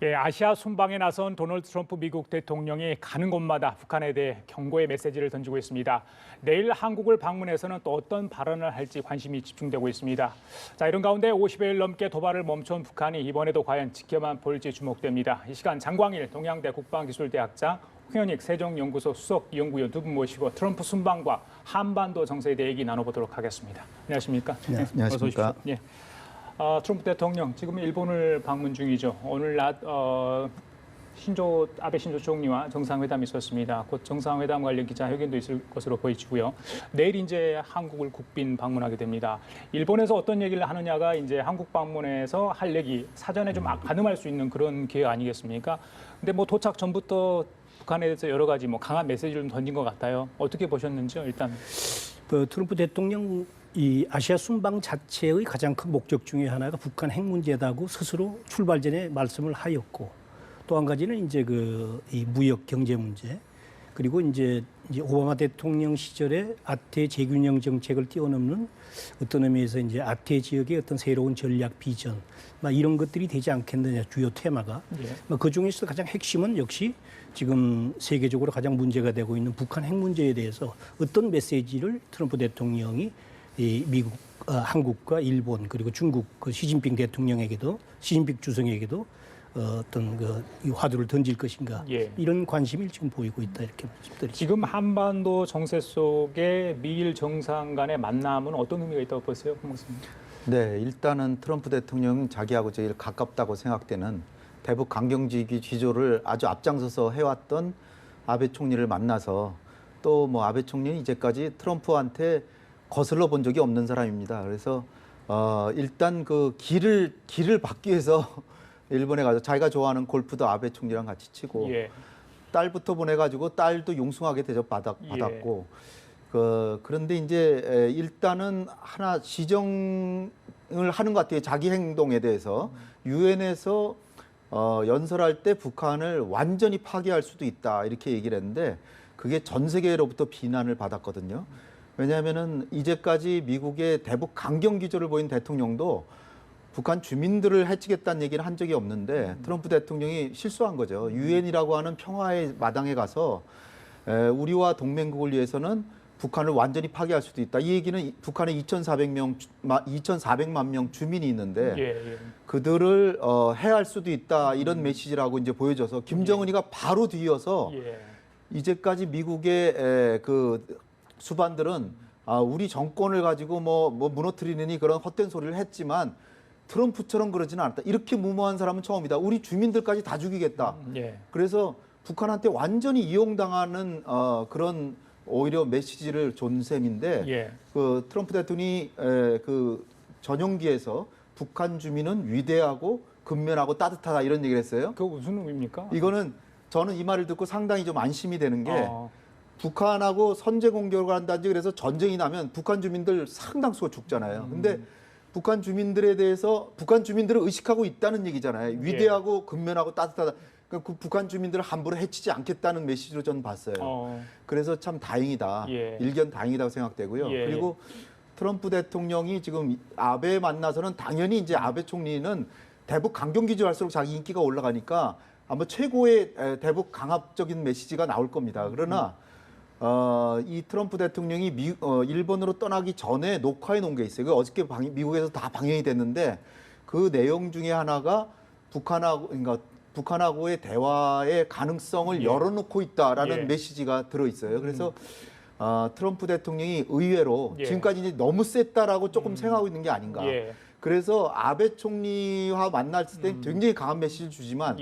예, 아시아 순방에 나선 도널드 트럼프 미국 대통령이 가는 곳마다 북한에 대해 경고의 메시지를 던지고 있습니다. 내일 한국을 방문해서는 또 어떤 발언을 할지 관심이 집중되고 있습니다. 자, 이런 가운데 50여일 넘게 도발을 멈춘 북한이 이번에도 과연 지켜만 볼지 주목됩니다. 이 시간 장광일 동양대 국방기술대학자, 홍현익 세종연구소 수석 연구위원 두 분 모시고 트럼프 순방과 한반도 정세에 대해 얘기 나눠보도록 하겠습니다. 안녕하십니까? 네, 안녕하십니까? 예. 트럼프 대통령 지금 일본을 방문 중이죠. 오늘 낮 아베 신조 총리와 정상회담이 있었습니다. 곧 정상회담 관련 기자회견도 있을 것으로 보이고요. 내일 이제 한국을 국빈 방문하게 됩니다. 일본에서 어떤 얘기를 하느냐가 이제 한국 방문에서 할 얘기 사전에 좀 가늠할 수 있는 그런 기회 아니겠습니까? 근데 뭐 도착 전부터 북한에 대해서 여러 가지 뭐 강한 메시지를 좀 던진 것 같아요. 어떻게 보셨는지요? 일단 트럼프 대통령 이 아시아 순방 자체의 가장 큰 목적 중에 하나가 북한 핵 문제다고 스스로 출발 전에 말씀을 하였고, 또 한 가지는 이제 이 무역 경제 문제, 그리고 이제 오바마 대통령 시절에 아태 재균형 정책을 뛰어넘는 어떤 의미에서 이제 아태 지역의 어떤 새로운 전략 비전, 이런 것들이 되지 않겠느냐, 주요 테마가. 그 중에서 가장 핵심은 역시 지금 세계적으로 가장 문제가 되고 있는 북한 핵 문제에 대해서 어떤 메시지를 트럼프 대통령이 미국, 한국과 일본 그리고 중국 시진핑 대통령에게도, 시진핑 주석에게도 어떤 이 화두를 던질 것인가, 이런 관심이 지금 보이고 있다, 이렇게 말씀드리죠. 지금 한반도 정세 속에 미일 정상 간의 만남은 어떤 의미가 있다고 보세요, 홍목사님? 네, 일단은 트럼프 대통령 자기하고 제일 가깝다고 생각되는 대북 강경지기 기조를 아주 앞장서서 해왔던 아베 총리를 만나서, 또 뭐 아베 총리는 이제까지 트럼프한테 거슬러 본 적이 없는 사람입니다. 그래서 일단 그 길을 받기 위해서 일본에 가서 자기가 좋아하는 골프도 아베 총리랑 같이 치고, 딸부터 보내가지고 딸도 용숭하게 대접받았고, 그런데 이제 일단은 하나 지정을 하는 것 같아요. 자기 행동에 대해서. 유엔에서 연설할 때 북한을 완전히 파괴할 수도 있다, 이렇게 얘기를 했는데, 그게 전 세계로부터 비난을 받았거든요. 왜냐하면은 이제까지 미국의 대북 강경 기조를 보인 대통령도 북한 주민들을 해치겠다는 얘기를 한 적이 없는데, 트럼프 대통령이 실수한 거죠. 유엔이라고 하는 평화의 마당에 가서 우리와 동맹국을 위해서는 북한을 완전히 파괴할 수도 있다. 이 얘기는 북한에 2,400만 명 주민이 있는데 그들을 해할 수도 있다, 이런 메시지라고 이제 보여줘서 김정은이가 바로 뒤이어서 이제까지 미국의 그 수반들은 우리 정권을 가지고 뭐 무너뜨리느니 그런 헛된 소리를 했지만 트럼프처럼 그러지는 않았다. 이렇게 무모한 사람은 처음이다. 우리 주민들까지 다 죽이겠다. 그래서 북한한테 완전히 이용당하는 그런 오히려 메시지를 준 셈인데, 그 트럼프 대통령이 그 전용기에서 북한 주민은 위대하고 근면하고 따뜻하다, 이런 얘기를 했어요. 그거 무슨 의미입니까? 이거는 저는 이 말을 듣고 상당히 좀 안심이 되는 게, 북한하고 선제 공격을 한다든지 그래서 전쟁이 나면 북한 주민들 상당수가 죽잖아요. 근데 북한 주민들에 대해서 북한 주민들을 의식하고 있다는 얘기잖아요. 위대하고 근면하고 따뜻하다. 그러니까 그 북한 주민들을 함부로 해치지 않겠다는 메시지로 저는 봤어요. 그래서 참 다행이다. 일견 다행이라고 생각되고요. 그리고 트럼프 대통령이 지금 아베 만나서는 당연히 이제 아베 총리는 대북 강경 기조 할수록 자기 인기가 올라가니까 아마 최고의 대북 강압적인 메시지가 나올 겁니다. 그러나 이 트럼프 대통령이 일본으로 떠나기 전에 녹화해 놓은 게 있어요. 그 어저께 미국에서 다 방영이 됐는데, 그 내용 중에 하나가 북한하고의 대화의 가능성을 열어놓고 있다라는 메시지가 들어 있어요. 그래서 트럼프 대통령이 의외로 지금까지 이제 너무 셌다라고 조금 생각하고 있는 게 아닌가. 그래서 아베 총리와 만났을 때 굉장히 강한 메시지를 주지만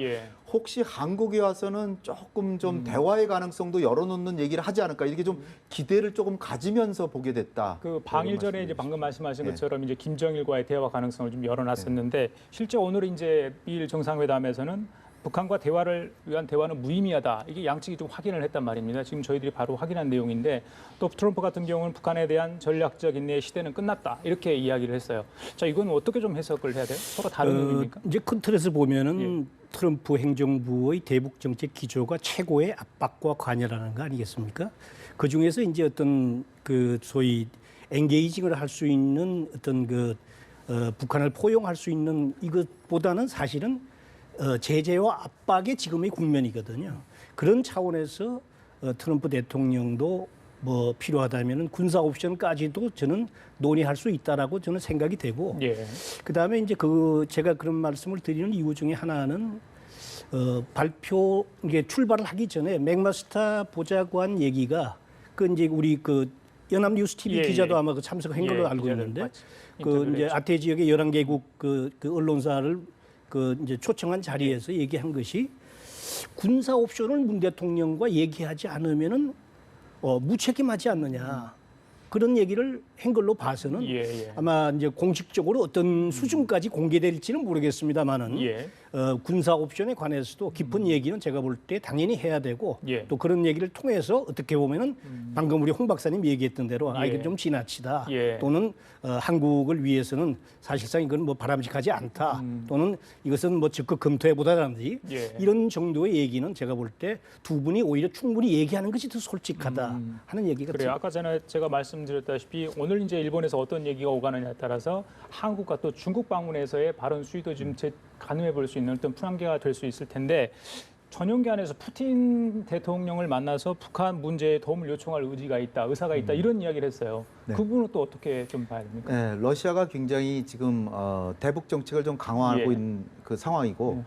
혹시 한국에 와서는 조금 좀 대화의 가능성도 열어놓는 얘기를 하지 않을까, 이렇게 좀 기대를 조금 가지면서 보게 됐다. 그 방일 전에 이제 방금 말씀하신 것처럼 이제 김정일과의 대화 가능성을 좀 열어놨었는데, 실제 오늘 이제 미일 정상회담에서는 북한과 대화를 위한 대화는 무의미하다, 이게 양측이 좀 확인을 했단 말입니다. 지금 저희들이 바로 확인한 내용인데, 또 트럼프 같은 경우는 북한에 대한 전략적 인내의 시대는 끝났다, 이렇게 이야기를 했어요. 자, 이건 어떻게 좀 해석을 해야 돼요? 서로 다른 의미입니까? 이제 큰 틀에서 보면은 트럼프 행정부의 대북 정책 기조가 최고의 압박과 관여라는 거 아니겠습니까? 그 중에서 이제 어떤 그 소위 엔게이징을 할 수 있는 어떤 북한을 포용할 수 있는 이것보다는 사실은 제재와 압박의 지금의 국면이거든요. 그런 차원에서 트럼프 대통령도 뭐 필요하다면은 군사 옵션까지도 저는 논의할 수 있다라고 저는 생각이 되고, 예. 그다음에 이제 제가 그런 말씀을 드리는 이유 중에 하나는 발표 이게 출발을 하기 전에 맥마스터 보좌관 얘기가 그 이제 우리 그 연합뉴스 TV 예, 기자도 예. 아마 그 참석한 걸로 예, 알고 기자들 있는데 같이 그 인터뷰를 이제 했죠. 아태 지역의 11개국 그 언론사를 그 이제 초청한 자리에서 얘기한 것이 군사 옵션을 문 대통령과 얘기하지 않으면은 무책임하지 않느냐. 그런 얘기를 한 걸로 봐서는 예. 아마 이제 공식적으로 어떤 수준까지 공개될지는 모르겠습니다만은 예. 군사 옵션에 관해서도 깊은 얘기는 제가 볼 때 당연히 해야 되고 예. 또 그런 얘기를 통해서 어떻게 보면은 방금 우리 홍 박사님 얘기했던 대로 예. 이게 좀 지나치다 예. 또는 한국을 위해서는 사실상 이건 뭐 바람직하지 않다 또는 이것은 뭐 적극 검토해보다라든지 예. 이런 정도의 얘기는 제가 볼 때 두 분이 오히려 충분히 얘기하는 것이 더 솔직하다 하는 얘기가 그래요. 아까 전에 제가 말씀드렸다시피 오늘 이제 일본에서 어떤 얘기가 오가느냐에 따라서 한국과 또 중국 방문에서의 발언 수위도 좀 가늠해 볼 수 있는 어떤 풀한계가 될 수 있을 텐데 전용기 안에서 푸틴 대통령을 만나서 북한 문제에 도움을 요청할 의사가 있다 이런 이야기를 했어요. 네. 그 부분은 또 어떻게 좀 봐야 됩니까? 네, 러시아가 굉장히 지금 대북 정책을 좀 강화하고 예. 있는 그 상황이고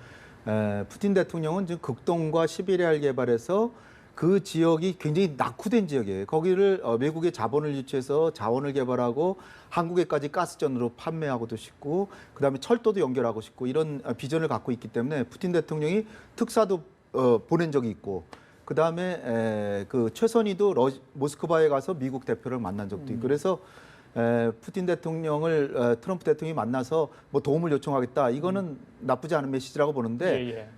푸틴 대통령은 지금 극동과 시베리아를 개발해서 그 지역이 굉장히 낙후된 지역이에요. 거기를 외국의 자본을 유치해서 자원을 개발하고 한국에까지 가스전으로 판매하고도 싶고 그다음에 철도도 연결하고 싶고 이런 비전을 갖고 있기 때문에 푸틴 대통령이 특사도 보낸 적이 있고 그다음에 그 최선희도 모스크바에 가서 미국 대표를 만난 적도 있고 그래서 푸틴 대통령을 트럼프 대통령이 만나서 뭐 도움을 요청하겠다 이거는 나쁘지 않은 메시지라고 보는데 예.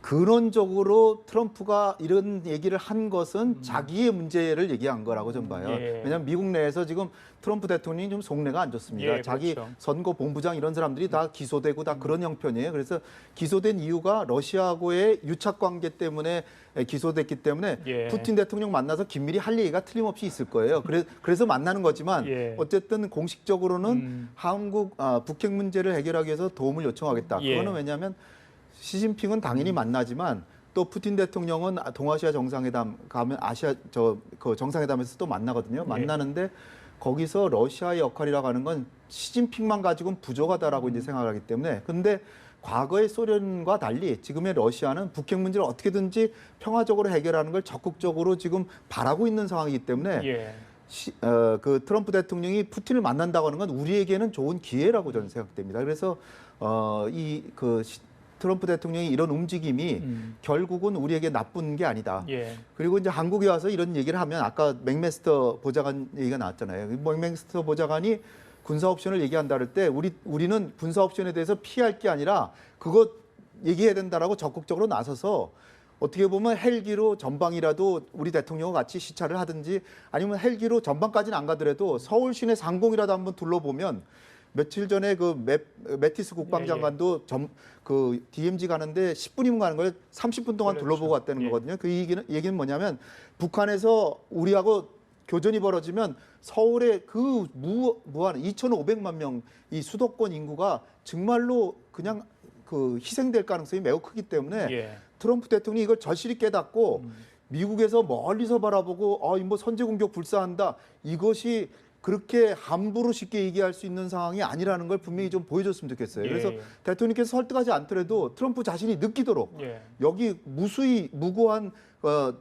근원적으로 트럼프가 이런 얘기를 한 것은 자기의 문제를 얘기한 거라고 좀 봐요. 예. 왜냐하면 미국 내에서 지금 트럼프 대통령이 좀 속내가 안 좋습니다. 예, 자기 그렇죠. 선거 본부장 이런 사람들이 다 기소되고 다 그런 형편이에요. 그래서 기소된 이유가 러시아하고의 유착 관계 때문에 기소됐기 때문에 예. 푸틴 대통령 만나서 긴밀히 할 얘기가 틀림없이 있을 거예요. 그래서 만나는 거지만 예. 어쨌든 공식적으로는 한국 북핵 문제를 해결하기 위해서 도움을 요청하겠다. 예. 그거는 왜냐하면 시진핑은 당연히 만나지만 또 푸틴 대통령은 동아시아 정상회담 가면 그 정상회담에서 또 만나거든요. 만나는데 거기서 러시아의 역할이라고 하는 건 시진핑만 가지고는 부족하다라고 이제 생각하기 때문에 근데 과거의 소련과 달리 지금의 러시아는 북핵 문제를 어떻게든지 평화적으로 해결하는 걸 적극적으로 지금 바라고 있는 상황이기 때문에 예. 그 트럼프 대통령이 푸틴을 만난다고 하는 건 우리에게는 좋은 기회라고 저는 생각됩니다. 그래서 트럼프 대통령이 이런 움직임이 결국은 우리에게 나쁜 게 아니다. 예. 그리고 이제 한국에 와서 이런 얘기를 하면 아까 맥메스터 보좌관 얘기가 나왔잖아요. 맥메스터 보좌관이 군사 옵션을 얘기한다 할 때 우리는 군사 옵션에 대해서 피할 게 아니라 그거 얘기해야 된다라고 적극적으로 나서서 어떻게 보면 헬기로 전방이라도 우리 대통령과 같이 시찰을 하든지 아니면 헬기로 전방까지는 안 가더라도 서울 시내 상공이라도 한번 둘러보면 며칠 전에 그 매티스 국방장관도 그 DMZ 가는데 10분이면 가는 걸 30분 동안 그렇죠. 둘러보고 왔다는 거거든요. 그 얘기는 뭐냐면 북한에서 우리하고 교전이 벌어지면 서울의 그 무한 2,500만 명 이 수도권 인구가 정말로 그냥 그 희생될 가능성이 매우 크기 때문에 예. 트럼프 대통령이 이걸 절실히 깨닫고 미국에서 멀리서 바라보고 뭐 선제 공격 불사한다 이것이 그렇게 함부로 쉽게 얘기할 수 있는 상황이 아니라는 걸 분명히 좀 보여줬으면 좋겠어요. 예. 그래서 대통령께서 설득하지 않더라도 트럼프 자신이 느끼도록 예. 여기 무고한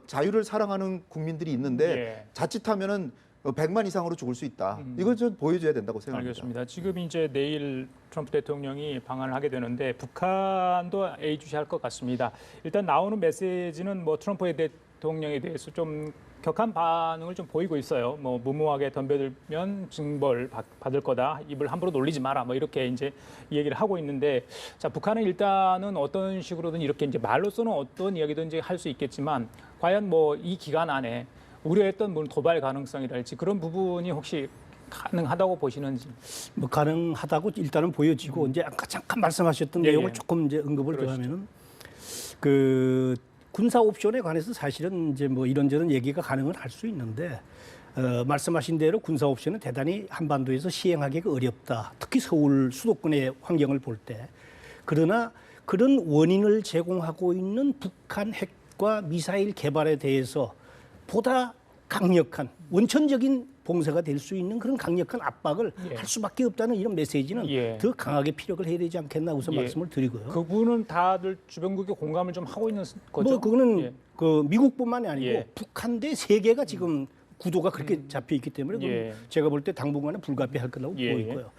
자유를 사랑하는 국민들이 있는데 예. 자칫하면은 100만 이상으로 죽을 수 있다. 이걸 좀 보여줘야 된다고 생각합니다. 알겠습니다. 지금 이제 내일 트럼프 대통령이 방한을 하게 되는데 북한도 예의주시할 것 같습니다. 일단 나오는 메시지는 뭐 트럼프 대통령에 대해서 좀 격한 반응을 좀 보이고 있어요. 뭐 무모하게 덤벼들면 징벌 받을 거다. 입을 함부로 놀리지 마라. 뭐 이렇게 이제 얘기를 하고 있는데, 자 북한은 일단은 어떤 식으로든 이렇게 이제 말로서는 어떤 이야기든지 할 수 있겠지만 과연 뭐 이 기간 안에 우려했던 도발 가능성이랄지 그런 부분이 혹시 가능하다고 보시는지? 뭐 가능하다고 일단은 보여지고 이제 아까 잠깐 말씀하셨던 예, 내용을 예. 조금 이제 언급을 더 그러시죠. 하면은 그 군사 옵션에 관해서 사실은 이제 뭐 이런저런 얘기가 가능은 할 수 있는데 말씀하신 대로 군사 옵션은 대단히 한반도에서 시행하기가 어렵다. 특히 서울 수도권의 환경을 볼 때. 그러나 그런 원인을 제공하고 있는 북한 핵과 미사일 개발에 대해서 보다 강력한 원천적인 봉쇄가 될 수 있는 그런 강력한 압박을 예. 할 수밖에 없다는 이런 메시지는 예. 더 강하게 피력을 해야 되지 않겠나 우선 예. 말씀을 드리고요. 그분은 다들 주변국이 공감을 좀 하고 있는 거죠? 뭐 그거는 예. 그 미국뿐만이 아니고 예. 북한 대 세계가 지금 구도가 그렇게 잡혀 있기 때문에 그건 예. 제가 볼 때 당분간은 불가피할 거라고 예. 보이고요.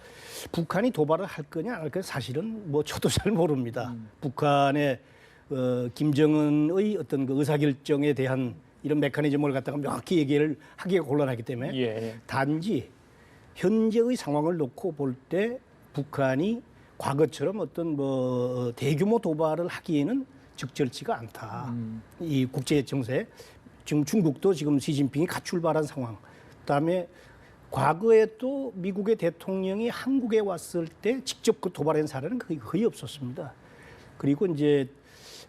북한이 도발을 할 거냐 안 할 거냐 사실은 뭐 저도 잘 모릅니다. 북한의 김정은의 어떤 그 의사결정에 대한 이런 메커니즘을 갖다가 명확히 얘기를 하기가 곤란하기 때문에 예. 단지 현재의 상황을 놓고 볼 때 북한이 과거처럼 어떤 뭐 대규모 도발을 하기에는 적절치가 않다. 이 국제 정세 지금 중국도 지금 시진핑이 갓 출발한 상황. 그다음에 과거에 또 미국의 대통령이 한국에 왔을 때 직접 그 도발한 사례는 거의 없었습니다. 그리고 이제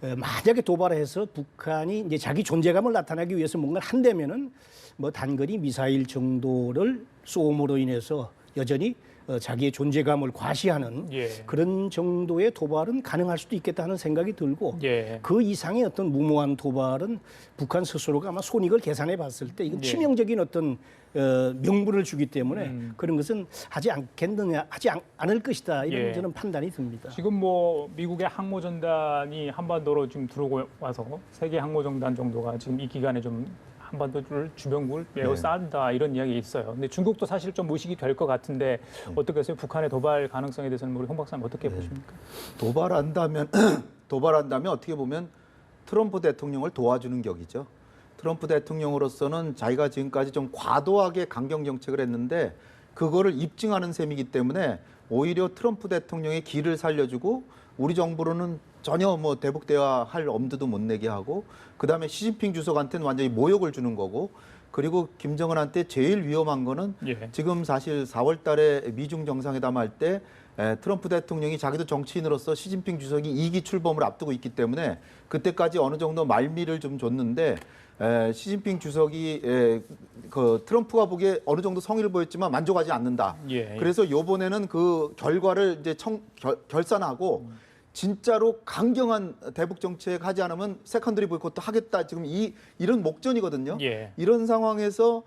만약에 도발해서 북한이 이제 자기 존재감을 나타내기 위해서 뭔가를 한다면은 뭐 단거리 미사일 정도를 쏘음으로 인해서 여전히 자기의 존재감을 과시하는 예. 그런 정도의 도발은 가능할 수도 있겠다 하는 생각이 들고 예. 그 이상의 어떤 무모한 도발은 북한 스스로가 아마 손익을 계산해 봤을 때 이건 예. 치명적인 어떤 명분을 주기 때문에 그런 것은 하지 않겠느냐, 하지 않을 것이다 이런 예. 저는 판단이 듭니다. 지금 뭐 미국의 항모전단이 한반도로 지금 들어오고 와서 세계 항모전단 정도가 지금 이 기간에 좀 한반도를 주변국을 매우 네. 쌓는다 이런 이야기 있어요. 근데 중국도 사실 좀 의식이 될 것 같은데 어떻게 하세요? 북한의 도발 가능성에 대해서는 우리 홍 박사님 어떻게 보십니까? 도발한다면 어떻게 보면 트럼프 대통령을 도와주는 격이죠. 트럼프 대통령으로서는 자기가 지금까지 좀 과도하게 강경 정책을 했는데 그거를 입증하는 셈이기 때문에 오히려 트럼프 대통령의 길을 살려주고 우리 정부로는 전혀 뭐 대북 대화할 엄두도 못 내게 하고 그다음에 시진핑 주석한테는 완전히 모욕을 주는 거고 그리고 김정은한테 제일 위험한 거는 예. 지금 사실 4월 달에 미중 정상회담 할 때 트럼프 대통령이 자기도 정치인으로서 시진핑 주석이 2기 출범을 앞두고 있기 때문에 그때까지 어느 정도 말미를 좀 줬는데 시진핑 주석이 그 트럼프가 보기에 어느 정도 성의를 보였지만 만족하지 않는다. 예. 그래서 이번에는 그 결과를 이제 결산하고 진짜로 강경한 대북 정책 하지 않으면 세컨더리 보이콧도 하겠다. 지금 이런 목전이거든요. 예. 이런 상황에서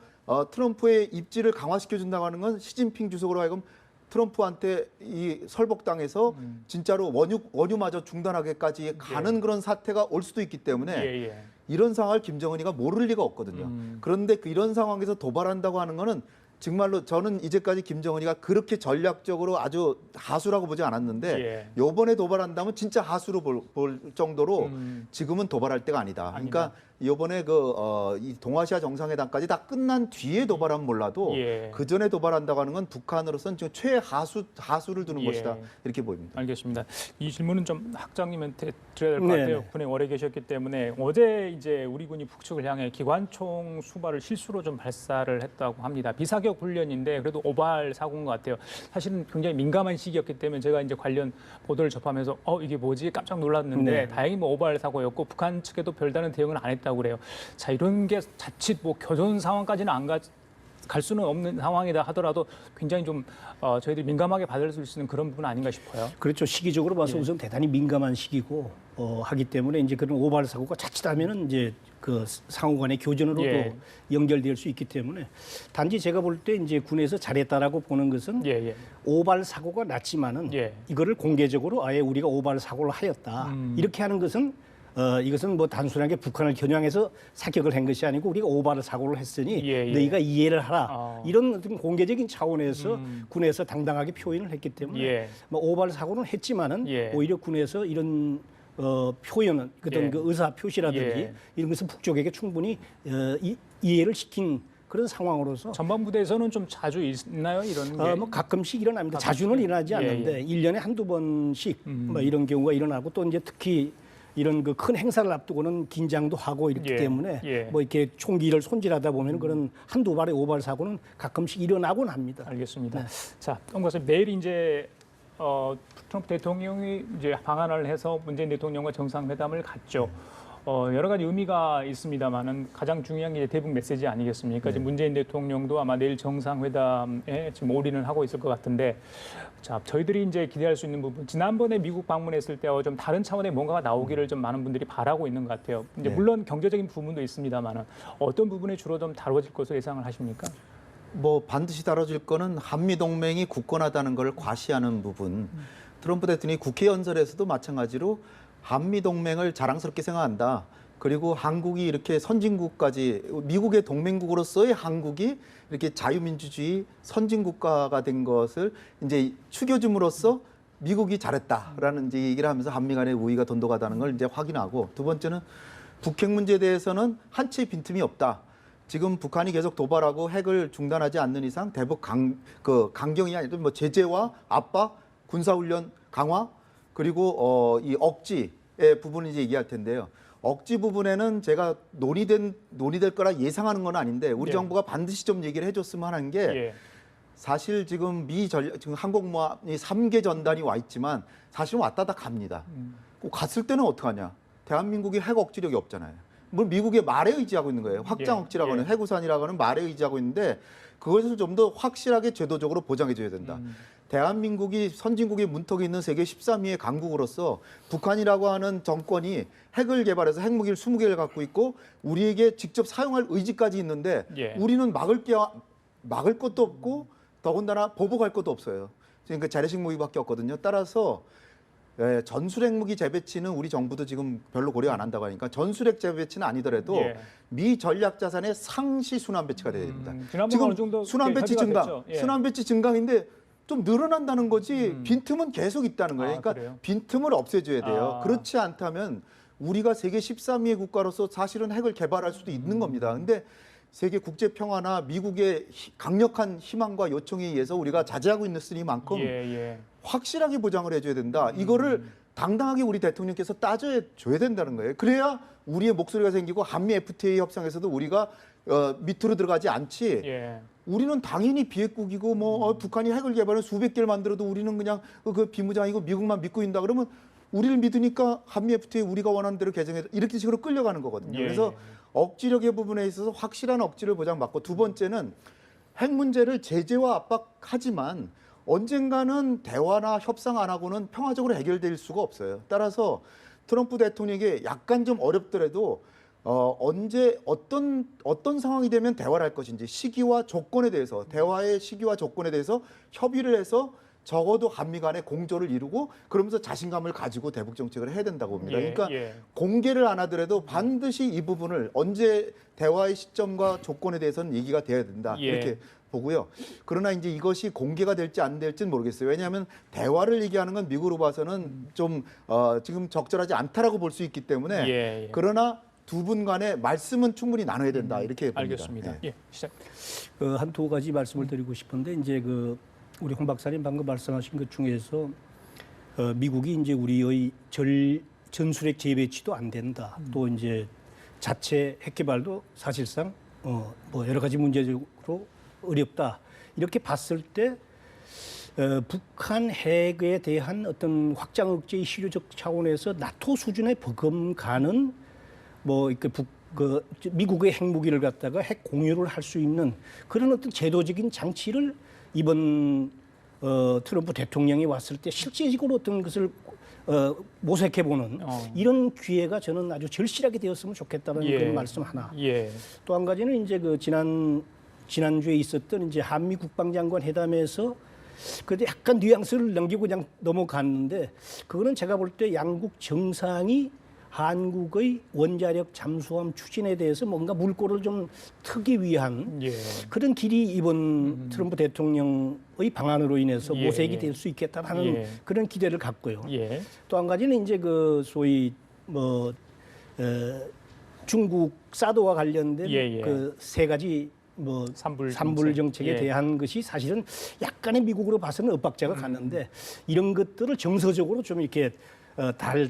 트럼프의 입지를 강화시켜 준다고 하는 건 시진핑 주석으로 하여금 트럼프한테 이 설복당해서 진짜로 원유마저 중단하게까지 가는 그런 사태가 올 수도 있기 때문에 예. 예. 이런 상황을 김정은이가 모를 리가 없거든요. 그런데 이런 상황에서 도발한다고 하는 거는 정말로 저는 이제까지 김정은이가 그렇게 전략적으로 아주 하수라고 보지 않았는데 예. 요번에 도발한다면 진짜 하수로 볼 정도로 지금은 도발할 때가 아니다. 그러니까 이번에 이 동아시아 정상회담까지 다 끝난 뒤에 도발하면 몰라도 예. 그 전에 도발한다고 하는 건 북한으로서는 지금 최하수를 두는 예. 것이다 이렇게 보입니다. 알겠습니다. 이 질문은 좀 학장님한테 드려야 될 것 네네. 같아요. 군에 오래 계셨기 때문에 어제 이제 우리 군이 북측을 향해 기관총 수발을 실수로 좀 발사를 했다고 합니다. 비사격 훈련인데 그래도 오발 사고인 것 같아요. 사실은 굉장히 민감한 시기였기 때문에 제가 이제 관련 보도를 접하면서 이게 뭐지 깜짝 놀랐는데 네. 다행히 뭐 오발 사고였고 북한 측에도 별다른 대응은 안 했다고 그래요. 자 이런 게 자칫 뭐 교전 상황까지는 안 갈 수는 없는 상황이다 하더라도 굉장히 좀 저희들이 민감하게 받을 수 있는 그런 부분 아닌가 싶어요. 그렇죠. 시기적으로 봐서 우선 대단히 민감한 시기고 하기 때문에 이제 그런 오발 사고가 자칫하면은 이제 그 상호간의 교전으로도 예. 연결될 수 있기 때문에 단지 제가 볼 때 이제 군에서 잘했다라고 보는 것은 예. 오발 사고가 났지만은 예. 이거를 공개적으로 아예 우리가 오발 사고를 하였다 이렇게 하는 것은 이것은 뭐 단순하게 북한을 겨냥해서 사격을 한 것이 아니고 우리가 오발 사고를 했으니 예. 너희가 이해를 하라 아. 이런 어떤 공개적인 차원에서 군에서 당당하게 표현을 했기 때문에 예. 뭐 오발 사고는 했지만은 예. 오히려 군에서 이런 표현은 어떤 예. 그 의사 표시라든지 예. 이런 것은 북쪽에게 충분히 이해를 시킨 그런 상황으로서 전방 부대에서는 좀 자주 있나요 이런 게? 뭐 가끔씩 일어납니다. 자주는 일어나지 예, 않는데 일 1년에 한두 번씩 뭐 이런 경우가 일어나고 또 이제 특히 이런 그 큰 행사를 앞두고는 긴장도 하고 이렇기 예, 때문에 예. 뭐 이렇게 총기를 손질하다 보면 그런 한두 발의 오발 사고는 가끔씩 일어나곤 합니다. 알겠습니다. 네. 자, 홍 교수님 내일 이제 트럼프 대통령이 이제 방한을 해서 문재인 대통령과 정상회담을 갖죠. 여러 가지 의미가 있습니다만은 가장 중요한 게 대북 메시지 아니겠습니까? 지금 문재인 대통령도 아마 내일 정상회담에 지금 올인을 하고 있을 것 같은데, 자, 저희들이 이제 기대할 수 있는 부분, 지난번에 미국 방문했을 때와 좀 다른 차원의 뭔가가 나오기를 좀 많은 분들이 바라고 있는 것 같아요. 이제 물론 경제적인 부분도 있습니다만은 어떤 부분에 주로 좀 다뤄질 것으로 예상을 하십니까? 뭐 반드시 다뤄질 거는 한미 동맹이 굳건하다는 걸 과시하는 부분. 트럼프 대통령이 국회 연설에서도 마찬가지로 한미 동맹을 자랑스럽게 생각한다. 그리고 한국이 이렇게 선진국까지 미국의 동맹국으로서의 한국이 이렇게 자유민주주의 선진국가가 된 것을 이제 추겨줌으로써 미국이 잘했다라는 이제 얘기를 하면서 한미 간의 우위가 돈독하다는 걸 이제 확인하고, 두 번째는 북핵 문제에 대해서는 한치의 빈틈이 없다. 지금 북한이 계속 도발하고 핵을 중단하지 않는 이상 대북 강경이 아니라 뭐 제재와 압박, 군사훈련 강화, 그리고 이 억지의 부분을 이제 얘기할 텐데요. 억지 부분에는 제가 논의될 거라 예상하는 건 아닌데 우리 예. 정부가 반드시 좀 얘기를 해줬으면 하는 게, 예. 사실 지금 지금 항공모함이 3개 전단이 와 있지만 사실은 왔다 갔다 갑니다. 갔을 때는 어떡하냐? 대한민국이 핵 억지력이 없잖아요. 물론 미국의 말에 의지하고 있는 거예요. 확장 예. 억지라고 하는 예. 해구산이라고 하는 말에 의지하고 있는데 그것을 좀 더 확실하게 제도적으로 보장해 줘야 된다. 대한민국이 선진국의 문턱에 있는 세계 13위의 강국으로서 북한이라고 하는 정권이 핵을 개발해서 핵무기를 20개를 갖고 있고 우리에게 직접 사용할 의지까지 있는데 예. 우리는 막을 것도 없고 더군다나 보복할 것도 없어요. 그러니까 재래식 무기밖에 없거든요. 따라서 전술핵 무기 재배치는 우리 정부도 지금 별로 고려 안 한다고 하니까 전술핵 재배치는 아니더라도 예. 미 전략 자산의 상시 순환 배치가 돼야 됩니다. 지난번 지금 어느 정도 순환 배치 협의가 증강, 됐죠. 예. 순환 배치 증강인데 좀 늘어난다는 거지 빈틈은 계속 있다는 거예요. 아, 그러니까 그래요? 빈틈을 없애줘야 돼요. 아. 그렇지 않다면 우리가 세계 13위의 국가로서 사실은 핵을 개발할 수도 있는 겁니다. 근데 세계 국제 평화나 미국의 강력한 희망과 요청에 의해서 우리가 자제하고 있으니만큼 예, 예. 확실하게 보장을 해줘야 된다. 이거를 당당하게 우리 대통령께서 따져줘야 된다는 거예요. 그래야 우리의 목소리가 생기고 한미 FTA 협상에서도 우리가 밑으로 들어가지 않지. 예. 우리는 당연히 비핵국이고 북한이 핵을 개발해 수백 개를 만들어도 우리는 그냥 그 비무장이고 미국만 믿고 있다. 그러면 우리를 믿으니까 한미 FTA 우리가 원하는 대로 개정해 이렇게 식으로 끌려가는 거거든요. 예. 그래서 억지력의 부분에 있어서 확실한 억지를 보장받고, 두 번째는 핵 문제를 제재와 압박하지만 언젠가는 대화나 협상 안 하고는 평화적으로 해결될 수가 없어요. 따라서 트럼프 대통령에게 약간 좀 어렵더라도 언제 어떤 상황이 되면 대화를 할 것인지 시기와 조건에 대해서, 대화의 시기와 조건에 대해서 협의를 해서 적어도 한미 간의 공조를 이루고 그러면서 자신감을 가지고 대북 정책을 해야 된다고 봅니다. 예, 그러니까 예. 공개를 안 하더라도 반드시 이 부분을 언제 대화의 시점과 조건에 대해서는 얘기가 돼야 된다. 예. 이렇게 보고요. 그러나 이제 이것이 공개가 될지 안 될지는 모르겠어요. 왜냐하면 대화를 얘기하는 건 미국으로 봐서는 좀 지금 적절하지 않다라고 볼 수 있기 때문에 예, 예. 그러나 두 분 간의 말씀은 충분히 나눠야 된다. 이렇게 봅니다. 알겠습니다. 예. 예. 시작. 한두 가지 말씀을 드리고 싶은데, 이제 우리 홍 박사님 방금 말씀하신 것 중에서 미국이 이제 우리의 전술핵 재배치도 안 된다. 또 이제 자체 핵 개발도 사실상 뭐 여러 가지 문제적으로 어렵다. 이렇게 봤을 때 북한 핵에 대한 어떤 확장 억제의 실효적 차원에서 나토 수준의 버금가는 미국의 핵무기를 갖다가 핵 공유를 할 수 있는 그런 어떤 제도적인 장치를 이번 트럼프 대통령이 왔을 때 실제적으로 어떤 것을 모색해보는 이런 기회가 저는 아주 절실하게 되었으면 좋겠다는 예. 그런 말씀 하나. 예. 또 한 가지는 이제 지난주에 있었던 이제 한미 국방장관 회담에서 그래도 약간 뉘앙스를 넘기고 그냥 넘어갔는데, 그거는 제가 볼 때 양국 정상이 한국의 원자력 잠수함 추진에 대해서 뭔가 물꼬를 좀 트기 위한 예. 그런 길이 이번 트럼프 대통령의 방안으로 인해서 예, 모색이 예. 될 수 있겠다는 예. 그런 기대를 갖고요. 예. 또 한 가지는 이제 소위 중국 사드와 관련된 예, 예. 그 세 가지 산불 산불 정책에 예. 대한 것이 사실은 약간의 미국으로 봐서는 엇박자가 갔는데, 이런 것들을 정서적으로 좀 이렇게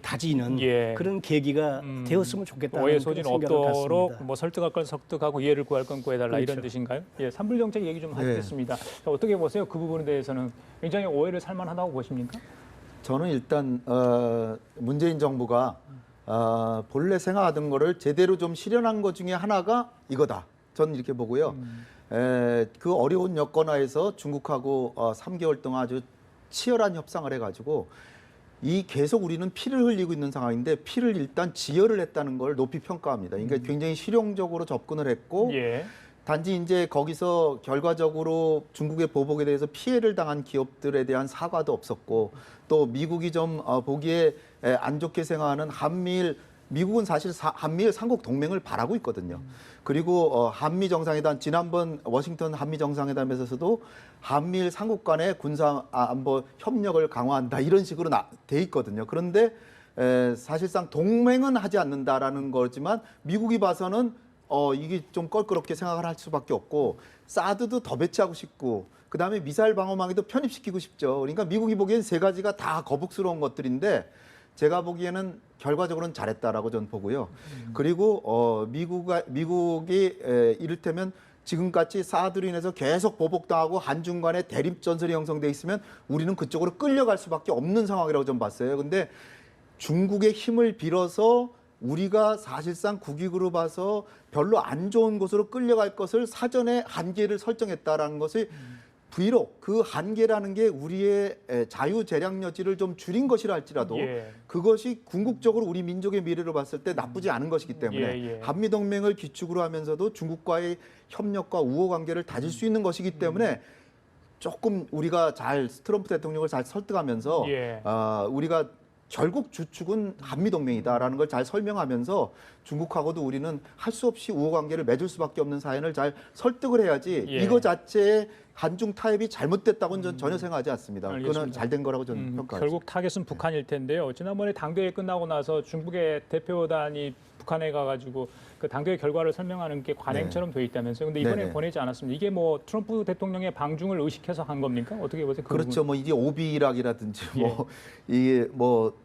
다지는 예. 그런 계기가 되었으면 좋겠다는 오해 그런 소지는 생각을 없도록 갖습니다. 뭐 설득할 건 설득하고 이해를 구할 건 구해달라 그렇죠. 이런 뜻인가요? 예, 산불 정책 얘기 좀 하겠습니다. 자, 어떻게 보세요? 그 부분에 대해서는 굉장히 오해를 살만하다고 보십니까? 저는 일단 문재인 정부가 본래 생각하던 거를 제대로 좀 실현한 것 중에 하나가 이거다. 저는 이렇게 보고요. 그 어려운 여건하에서 중국하고 3개월 동안 아주 치열한 협상을 해가지고 이 계속 우리는 피를 흘리고 있는 상황인데 피를 일단 지혈을 했다는 걸 높이 평가합니다. 그러니까 굉장히 실용적으로 접근을 했고 예. 단지 이제 거기서 결과적으로 중국의 보복에 대해서 피해를 당한 기업들에 대한 사과도 없었고 또 미국이 좀 보기에 안 좋게 생각하는 미국은 사실 한미일 삼국 동맹을 바라고 있거든요. 그리고 한미 정상회담 지난번 워싱턴 한미 정상회담에서도 한미일 삼국 간의 군사 안보 협력을 강화한다 이런 식으로 돼 있거든요. 그런데 사실상 동맹은 하지 않는다라는 거지만 미국이 봐서는 이게 좀 껄끄럽게 생각을 할 수밖에 없고 사드도 더 배치하고 싶고 그다음에 미사일 방어망에도 편입시키고 싶죠. 그러니까 미국이 보기엔 세 가지가 다 거북스러운 것들인데 제가 보기에는 결과적으로는 잘했다라고 저는 보고요. 그리고 미국이 이를테면 지금같이 사드로 인해서 계속 보복당하고 한중 간에 대립 전선이 형성돼 있으면 우리는 그쪽으로 끌려갈 수밖에 없는 상황이라고 좀 봤어요. 근데 중국의 힘을 빌어서 우리가 사실상 국익으로 봐서 별로 안 좋은 곳으로 끌려갈 것을 사전에 한계를 설정했다라는 것이 비록 그 한계라는 게 우리의 자유 재량 여지를 좀 줄인 것이라 할지라도 예. 그것이 궁극적으로 우리 민족의 미래를 봤을 때 나쁘지 않은 것이기 때문에 예. 한미 동맹을 기축으로 하면서도 중국과의 협력과 우호 관계를 다질 수 있는 것이기 때문에 조금 우리가 트럼프 대통령을 잘 설득하면서 예. 우리가 결국 주축은 한미동맹이다라는 걸 잘 설명하면서 중국하고도 우리는 할 수 없이 우호 관계를 맺을 수밖에 없는 사연을 잘 설득을 해야지 예. 이거 자체에 한중 타협이 잘못됐다고는 저는 전혀 생각하지 않습니다. 알겠습니다. 그거는 잘된 거라고 저는 평가합니다. 결국 타겟은 북한일 텐데요. 지난번에 당대회 끝나고 나서 중국의 대표단이 북한에 가가지고 그 당대회 결과를 설명하는 게 관행처럼 돼 있다면서요. 근데 이번에 네네. 보내지 않았습니다. 이게 뭐 트럼프 대통령의 방중을 의식해서 한 겁니까? 어떻게 보세요? 그 그렇죠. 뭐 이게 오비락이라든지 예. 이게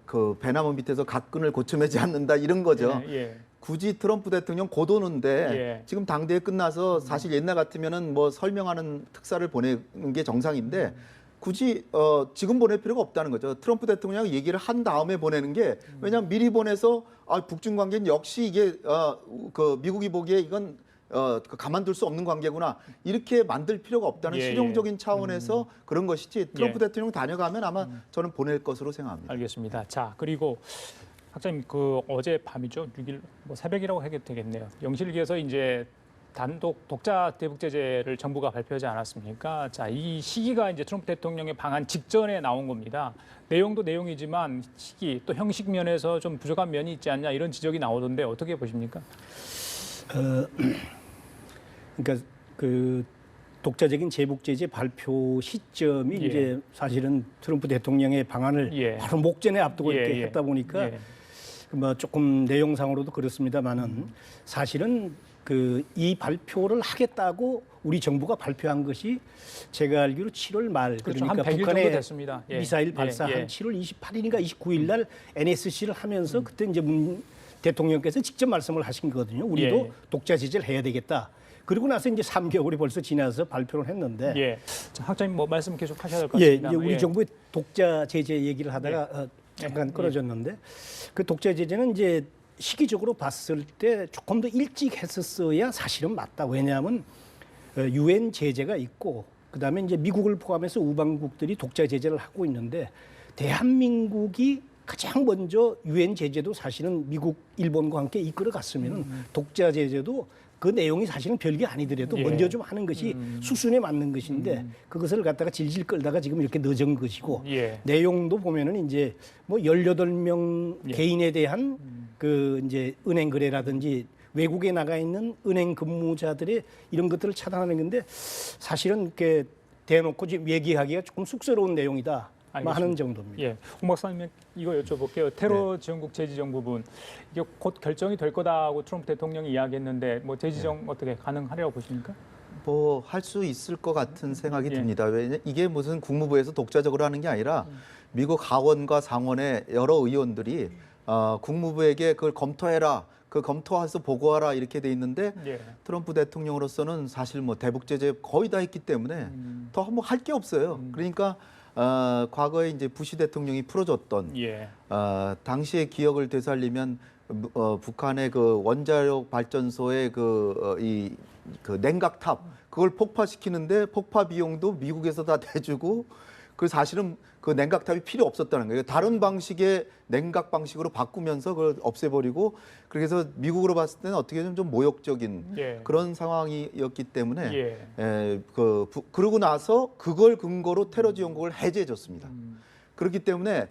그 배나무 밑에서 갓근을 고쳐매지 않는다 이런 거죠. 부분? 예. 굳이 트럼프 대통령 고도는데 예. 지금 당대회 끝나서 사실 옛날 같으면은 뭐 설명하는 특사를 보내는 게 정상인데 굳이 지금 보낼 필요가 없다는 거죠. 트럼프 대통령이 얘기를 한 다음에 보내는 게 왜냐하면 미리 보내서 북중 관계는 역시 이게 그 미국이 보기에 이건 가만둘 수 없는 관계구나 이렇게 만들 필요가 없다는 예, 실용적인 차원에서 그런 것이지 트럼프 예. 대통령 다녀가면 아마 저는 보낼 것으로 생각합니다. 알겠습니다. 자, 그리고 학장님 그 어제 밤이죠. 6일 뭐 새벽이라고 해도 되겠네요. 영실기에서 이제 단독 독자 대북 제재를 정부가 발표하지 않았습니까? 자, 이 시기가 이제 트럼프 대통령의 방한 직전에 나온 겁니다. 내용도 내용이지만 시기 또 형식 면에서 좀 부족한 면이 있지 않냐 이런 지적이 나오던데 어떻게 보십니까? 그러니까 그 독자적인 제복 제재 발표 시점이 예. 이제 사실은 트럼프 대통령의 방안을 예. 바로 목전에 앞두고 예, 이렇게 예. 했다 보니까 예. 뭐 조금 내용상으로도 그렇습니다만은 사실은 그 이 발표를 하겠다고 우리 정부가 발표한 것이 제가 알기로 7월 말 그렇죠. 그러니까 한 100일 북한의 정도 됐습니다. 예. 미사일 발사한 예. 7월 28일인가 29일 날 NSC를 하면서 그때 이제 문 대통령께서 직접 말씀을 하신 거거든요. 우리도 예. 독자 제재를 해야 되겠다. 그리고 나서 이제 3개월이 벌써 지나서 발표를 했는데 예. 자, 학장님 뭐 말씀 계속 하셔야 될 것 예, 같습니다. 이제 우리 예. 정부의 독자 제재 얘기를 하다가 잠깐 끊어졌는데 그 독자 제재는 이제 시기적으로 봤을 때 조금 더 일찍 했었어야 사실은 맞다. 왜냐하면 유엔 제재가 있고 그다음에 이제 미국을 포함해서 우방국들이 독자 제재를 하고 있는데 대한민국이 가장 먼저 유엔 제재도 사실은 미국, 일본과 함께 이끌어갔으면 독자 제재도 그 내용이 사실은 별게 아니더라도 예. 먼저 좀 하는 것이 수순에 맞는 것인데 그것을 갖다가 질질 끌다가 지금 이렇게 늦은 것이고 예. 내용도 보면은 이제 뭐 18명 예. 개인에 대한 그 이제 은행 거래라든지 외국에 나가 있는 은행 근무자들의 이런 것들을 차단하는 건데 사실은 이렇게 대놓고 지금 얘기하기가 조금 쑥스러운 내용이다. 뭐 하는 정도입니다. 예, 홍 박사님 이거 여쭤볼게요. 테러 지원국 재지정 부분 이게 곧 결정이 될 거다고 트럼프 대통령이 이야기했는데 뭐 재지정 어떻게 가능하리라고 보십니까? 뭐 할 수 있을 것 같은 생각이 예. 듭니다. 왜냐 이게 무슨 국무부에서 독자적으로 하는 게 아니라 미국 하원과 상원의 여러 의원들이 국무부에게 그걸 검토해라. 그 검토해서 보고하라 이렇게 돼 있는데 예. 트럼프 대통령으로서는 사실 뭐 대북 제재 거의 다 했기 때문에 더 뭐 할 게 없어요. 그러니까 과거에 이제 부시 대통령이 풀어줬던 예. 당시의 기억을 되살리면 북한의 그 원자력 발전소의 그 냉각탑 그걸 폭파시키는데 폭파 비용도 미국에서 다 대주고 그 사실은 그 냉각탑이 필요 없었다는 거예요. 다른 방식의 냉각 방식으로 바꾸면서 그걸 없애버리고 그래서 미국으로 봤을 때는 어떻게 보면 좀 모욕적인 예. 그런 상황이었기 때문에 예. 그러고 나서 그걸 근거로 테러 지원국을 해제해줬습니다. 그렇기 때문에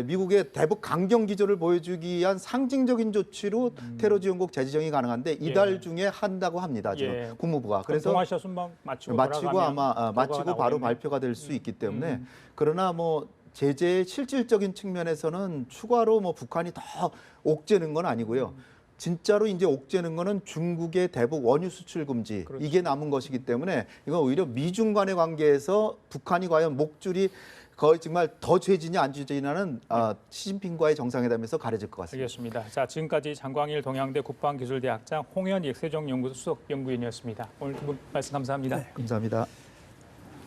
미국의 대북 강경 기조를 보여주기 위한 상징적인 조치로 테러 지원국 재지정이 가능한데 이달 예. 중에 한다고 합니다. 지금 예. 국무부가. 그래서 동아시아 순방 마치고 아마 마치고 바로 나오겠네요. 발표가 될 수 있기 때문에 그러나 뭐 제재의 실질적인 측면에서는 추가로 뭐 북한이 더 옥죄는 건 아니고요. 진짜로 이제 옥죄는 거는 중국의 대북 원유 수출 금지 그렇죠. 이게 남은 것이기 때문에 이건 오히려 미중 간의 관계에서 북한이 과연 목줄이 거의 정말 더 죄지냐 안 죄지냐는 시진핑과의 정상회담에서 가려질 것 같습니다. 알겠습니다. 자, 지금까지 장광일 동양대 국방기술대학장 홍현익 세종연구소 수석 연구위원이었습니다. 오늘 두 분 말씀 감사합니다. 감사합니다.